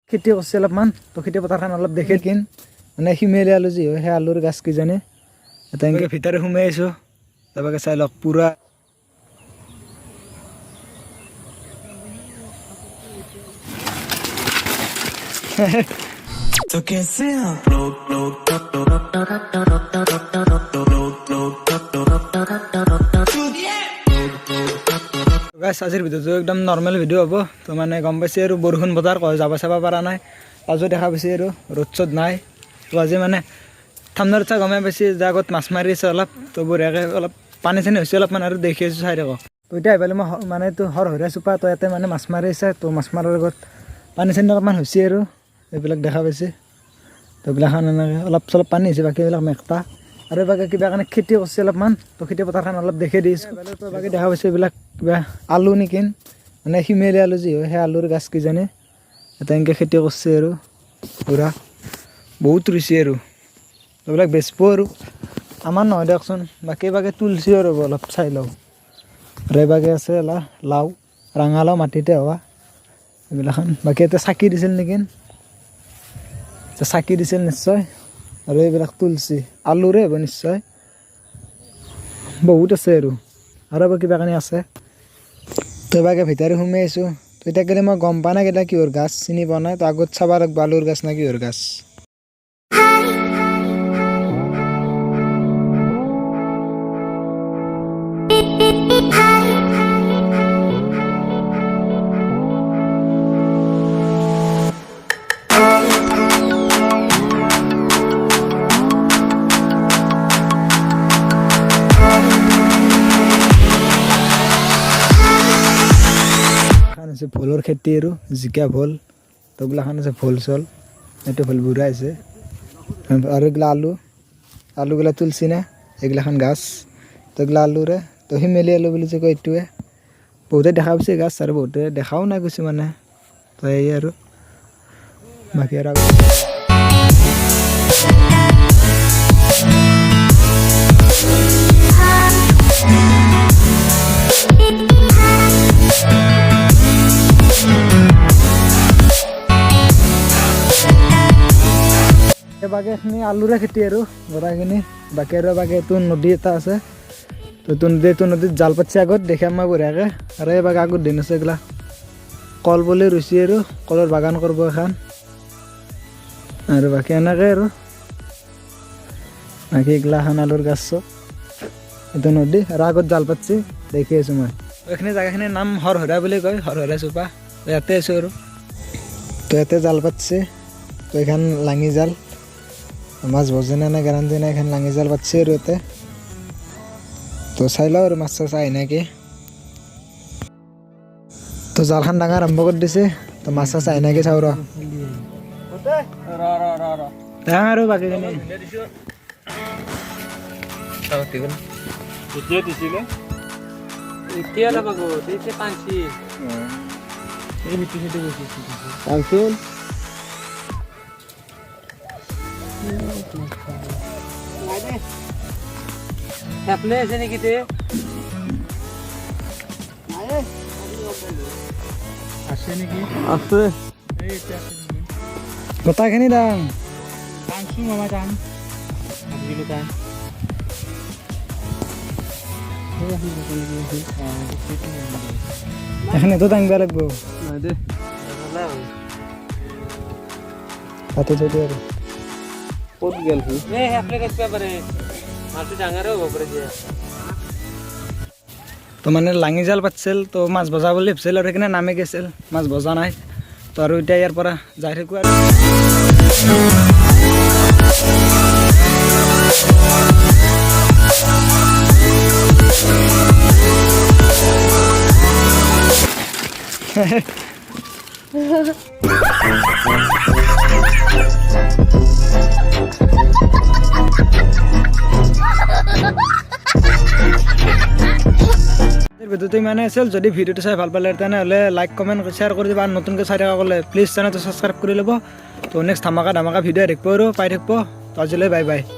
খেতি কৰিছে অলপমান তো খেতি পথাৰখন অলপ দেখে কিন মানে শিমেলি আলু যি হয় সেই আলুৰ গাছ কিজানি এটা এনেকৈ ভিতৰে সোমাই আহিছোঁ তাৰপৰা চাই লওক পূৰা तो कैसे आप लोग গাইছ আজিৰ ভিডিঅ'টো একদম নৰ্মেল ভিডিঅ' হ'ব তো মানে গম পাইছে আৰু বৰষুণ বতৰ কয় যাব চাব পৰা নাই তাজো দেখা পাইছে আৰু ৰ'দ চ'দ নাই তো আজি মানে ঠাণ্ডাৰ চা গমে পাইছে যে আগত মাছ মাৰি আছে অলপ তো বঢ়িয়াকৈ অলপ পানী চানী হৈছে অলপমান আৰু দেখি আছোঁ চাই থাকক তো এতিয়া আহি পালে মই মানে তো সৰহৰীয়া চোপা তো ইয়াতে মানে মাছ মাৰি আছে তো মাছ মাৰাৰ লগত পানী চানী অলপমান হৈছে আৰু এইবিলাক দেখা পাইছে তো এইবিলাখন এনেকৈ অলপ চলপ পানী হৈছে বাকী এইবিলাক মেকটা আৰু বাকী কিবা কাৰণে খেতি কৰিছে অলপমান তো খেতি পথাৰখন অলপ দেখি দিছোঁ বাকী দেখা পাইছোঁ এইবিলাক কিবা আলু নেকি মানে শিমেলি আলু যি হয় সেই আলুৰ গাছ কিজানি এটা এনেকৈ খেতি কৰিছে আৰু পূৰা বহুত ৰুইছে আৰু এইবিলাক বেচিব আৰু আমাৰ নহয় দিয়কচোন বাকী তুলছি আৰু অলপ চাই লওঁ আৰু এইবাগে আছে লাও ৰঙালাও মাটিতে হোৱা এইবিলাখন বাকী এতিয়া চাকি দিছিল নেকি চাকি দিছিল নিশ্চয় আৰু এইবিলাক তুলছি আলুৰে হ'ব নিশ্চয় বহুত আছে আৰু কিবা কানি আছে তো এবাকে ভিতৰে সোমাই আহিছোঁ তো এতিয়া কেলে মই গম পোৱা নাই কেইটা কিহৰ গাছ চিনি পোৱা নাই তো আগত চাব লাগিব আলুৰ গাছ না কিহৰ গাছ ভোলৰ খেতি আৰু জিকা ভোল তো এইগিলাখান আছে ভোল চল এইটো ভোল বুঢ়া আছে আৰু এইগিলা আলুগিলা তুলছি না এইগিলাখান গাছ তো এইগিলা আলুৰে তো শিমেলি আলু বুলি যে কয় এইটোৱে বহুতে দেখা পাইছে গাছ আৰু বহুতে দেখাও নাই কিছুমানে তো এই আৰু বাকী আৰু বাকী এইখিনি আলুৰে খেতি আৰু গোটেইখিনি বাকী আৰু বাকী এইটো নদী এটা আছে তো এইটো নদীত জাল পাতিছে আগত দেখাম মই বঢ়িয়াকৈ আৰু এই বাকী আগত দিন আছে এইগিলা কল বুলি ৰুইছে আৰু কলৰ বাগান কৰিব এখন আৰু বাকী এনেকৈ আৰু বাকী এইগিলাখন আলুৰ গাছ চব এইটো নদী আৰু আগত জাল পাতিছে দেখি আছোঁ মই এইখিনি জেগাখিনিৰ নাম সৰহৰীয়া বুলি কয় সৰহৰীয়া চোপা ইয়াতে আছোঁ আৰু তো ইয়াতে জাল পাতিছে তো এইখন লাঙি জাল মাছ বজে নাই গেৰাণ্টি নাই এখন লাঙি জাল পাতিছে আৰু ইয়াতে তো চাই লওঁ আৰু মাছ চাছ আহি নাকি তো জালখন ডাঙৰ আৰম্ভ কৰি দিছে তো মাছ চাছ আহি নাকি চাওঁ ডাঙৰ আৰু বাকীখিনি Apply আছে নেকি তে আছে নেকি আছে গোটাখিনি দাম পাঁচশো মামা দাম দিলো দাম এখানেতো দাঙিব লাগিব দে তাতে থৈ দিয়ে আৰু ক'ত গেল সি এপ্লাই কৰিব পাৰে মাছটো ডাঙৰে হ'ব পাৰে যে তো মানে লাঙি জাল পাতিছিল তো মাছ বজা বুলি ভাবিছিল আৰু সেইকাৰণে নামি গৈছিল মাছ বজা নাই তো আৰু এতিয়া ইয়াৰ পৰা যাই থাকোঁ আৰু ভিডিঅ'টো ইমানে আছিল যদি ভিডিঅ'টো চাই ভাল পালে তেনেহ'লে লাইক কমেণ্ট শ্বেয়াৰ কৰি দিব আৰু নতুনকৈ চাই থকা ক'লে প্লিজ চেনেলটো ছাবস্ক্ৰাইব কৰি ল'ব তো নেক্সট ধামাকা ভিডিঅ' দেখিব আৰু পাই থাকিব তো আজিলৈ বাই বাই।